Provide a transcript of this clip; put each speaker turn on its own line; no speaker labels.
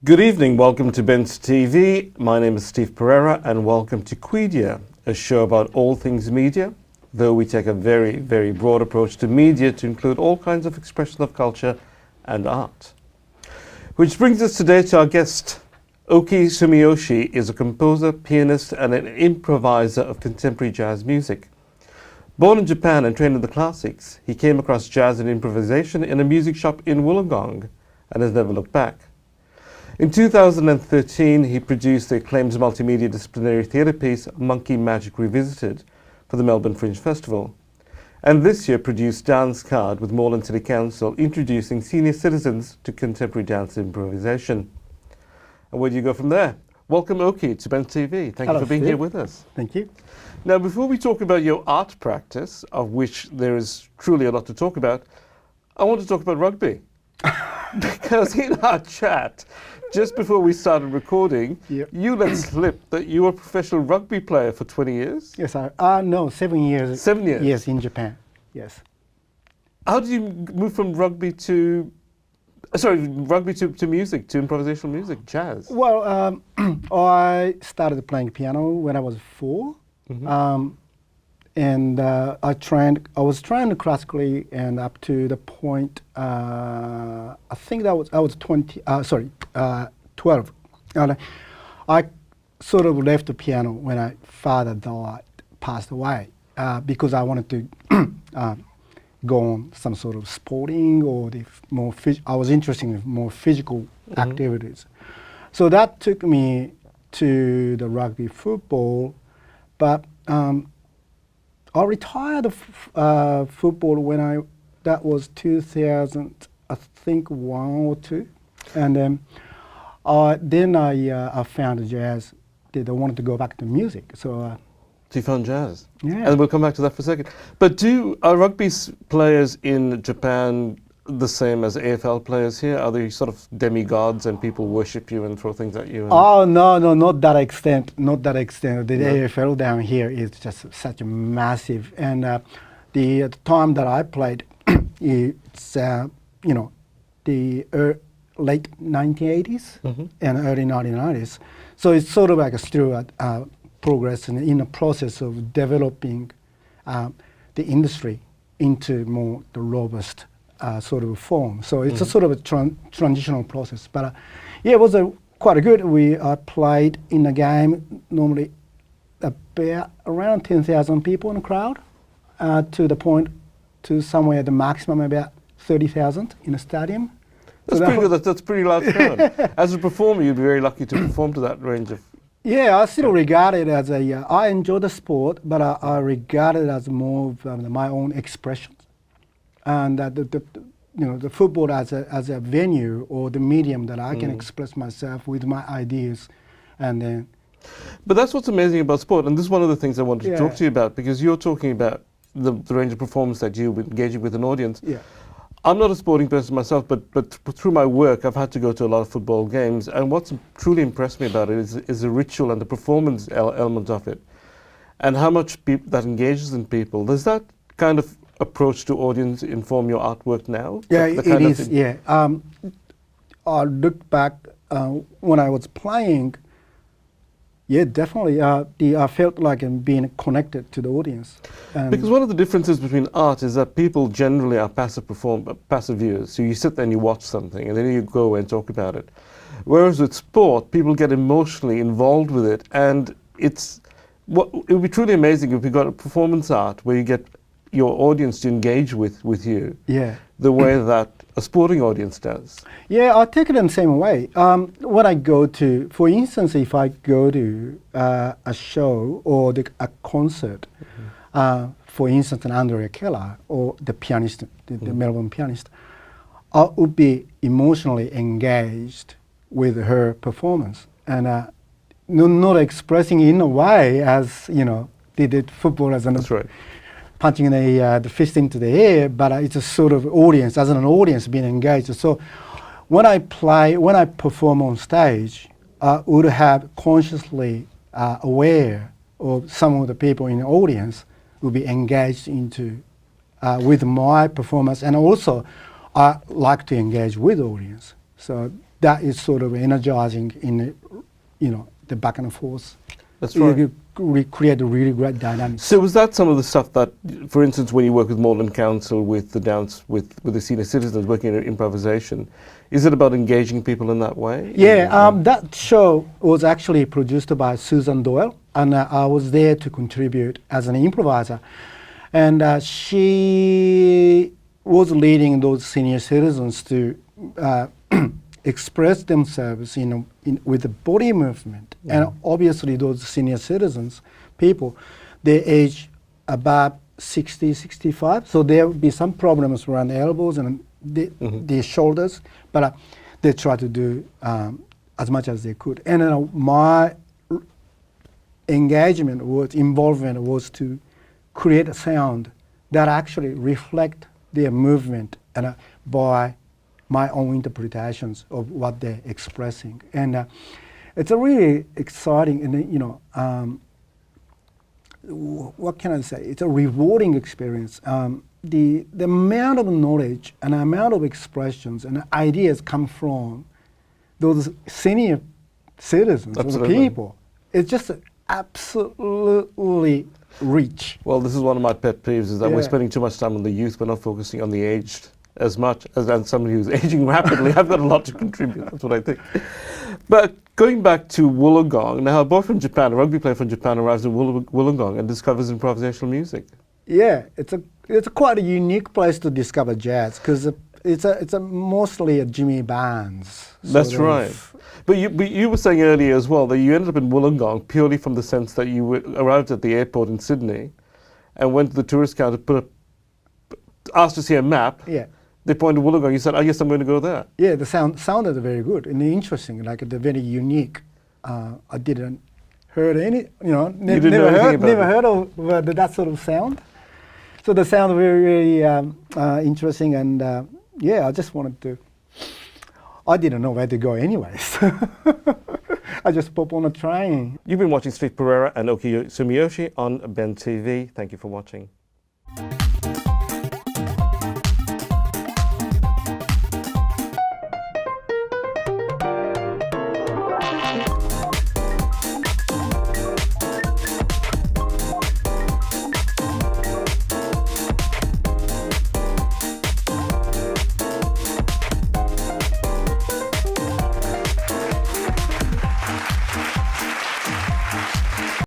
Good evening, welcome to Ben's TV. My name is Steve Pereira and welcome to Quedia, a show about all things media, though we take a very, very broad approach to media to include all kinds of expression of culture and art. Which brings us today to our guest. Okkey Sumiyoshi is a composer, pianist and an improviser of contemporary jazz music. Born in Japan and trained in the classics, he came across jazz and improvisation in a music shop in Wollongong and has never looked back. In 2013, he produced the acclaimed multimedia disciplinary theatre piece Monkey Magic Revisited for the Melbourne Fringe Festival. And this year produced Dance Card with Moreland City Council, introducing senior citizens to contemporary dance improvisation. And where do you go from there? Welcome, Okkey, to Ben TV. Thank you for being here with us.
Thank you.
Now, before we talk about your art practice, of which there is truly a lot to talk about, I want to talk about rugby. Because in our chat, just before we started recording, you let slip that you were a professional rugby player for 20 years?
Yes, no, 7 years.
7 years?
Yes, in Japan, yes.
How did you move from rugby to, rugby to music, to improvisational music, jazz?
Well, I started playing piano when I was 4. Mm-hmm. And I was trained classically and up to the point, I think I was 12. And I sort of left the piano when my father passed away, because I wanted to go on some sort of sporting or I was interested in more physical activities. So that took me to the rugby football, but I retired football when that was 2000, I think 1 or 2, and then I found jazz. I wanted to go back to music, so.
So you found jazz?
Yeah.
And we'll come back to that for a second. But are rugby players in Japan the same as AFL players here? Are they sort of demigods and people worship you and throw things at you?
Oh, no, not that extent. Not that extent. The AFL down here is just such a massive. And the time that I played, it's, the late 1980s and early 1990s. So it's sort of like still progress and in the process of developing the industry into more the robust sort of form. So it's a sort of a transitional process. But it was quite good. I played in a game normally about around 10,000 people in the crowd, to the point to somewhere the maximum about 30,000 in a stadium.
That's pretty good. That's pretty large crowd. As a performer, you'd be very lucky to perform to that range of. Yeah,
I still regard it as I enjoy the sport, but I regard it as more of my own expression. And the football as a venue or the medium that I can express myself with my ideas, and then.
But that's what's amazing about sport, and this is one of the things I wanted to talk to you about, because you're talking about the range of performance that you're engaging with an audience. Yeah. I'm not a sporting person myself, but through my work, I've had to go to a lot of football games, and what's truly impressed me about it is the ritual and the performance element of it, and how much that engages in people. Does that kind of approach to audience inform your artwork now?
Yeah, it is. Yeah, I look back when I was playing. Yeah, definitely. I felt like I'm being connected to the audience.
Because one of the differences between art is that people generally are passive viewers. So you sit there and you watch something, and then you go away and talk about it. Whereas with sport, people get emotionally involved with it, and it would be truly amazing if we got a performance art where you get your audience to engage with you, the way that a sporting audience does. Yeah,
I take it in the same way. When I go to, for instance, if I go to a show or a concert, for instance, an Andrea Keller or the pianist, the Melbourne pianist, I would be emotionally engaged with her performance, and not expressing in a way as did footballers.
That's right.
Punching the fist into the air, but it's a sort of audience, as an audience being engaged. So when I perform on stage, I would have consciously aware of some of the people in the audience will be engaged into with my performance, and also I like to engage with the audience. So that is sort of energizing in the back and forth.
That's right.
You create a really great dynamic.
So was that some of the stuff that, for instance, when you work with Malden Council, with the dance, with the senior citizens working in improvisation, is it about engaging people in that way?
Yeah, that show was actually produced by Susan Doyle, and I was there to contribute as an improviser. And she was leading those senior citizens to express themselves with the body movement. And obviously those senior citizens, people, they age about 60, 65, so there will be some problems around the elbows and the shoulders, but they try to do as much as they could. And my involvement was to create a sound that actually reflect their movement and by my own interpretations of what they're expressing. And it's a really exciting and what can I say? It's a rewarding experience. The amount of knowledge and amount of expressions and ideas come from those senior citizens, those people. It's just absolutely rich.
Well, this is one of my pet peeves, is that we're spending too much time on the youth, we're not focusing on the aged as much as somebody who's aging rapidly. I've got a lot to contribute, that's what I think. But going back to Wollongong, now a boy from Japan, a rugby player from Japan, arrives in Wollongong and discovers improvisational music.
Yeah, it's quite a unique place to discover jazz, because it's mostly a Jimmy Barnes.
That's right. But you were saying earlier as well that you ended up in Wollongong purely from the sense that you arrived at the airport in Sydney and went to the tourist counter, asked to see a map.
Yeah.
They pointed to Wollongong. You said, "Oh yes, I'm going to go there."
Yeah, the sounded very good and interesting, like the very unique. I didn't heard any, never heard of that sort of sound. So the sound very, very interesting, and I just wanted to. I didn't know where to go anyways. I just pop on a train.
You've been watching Steve Pereira and Okkey Sumiyoshi on Ben TV. Thank you for watching.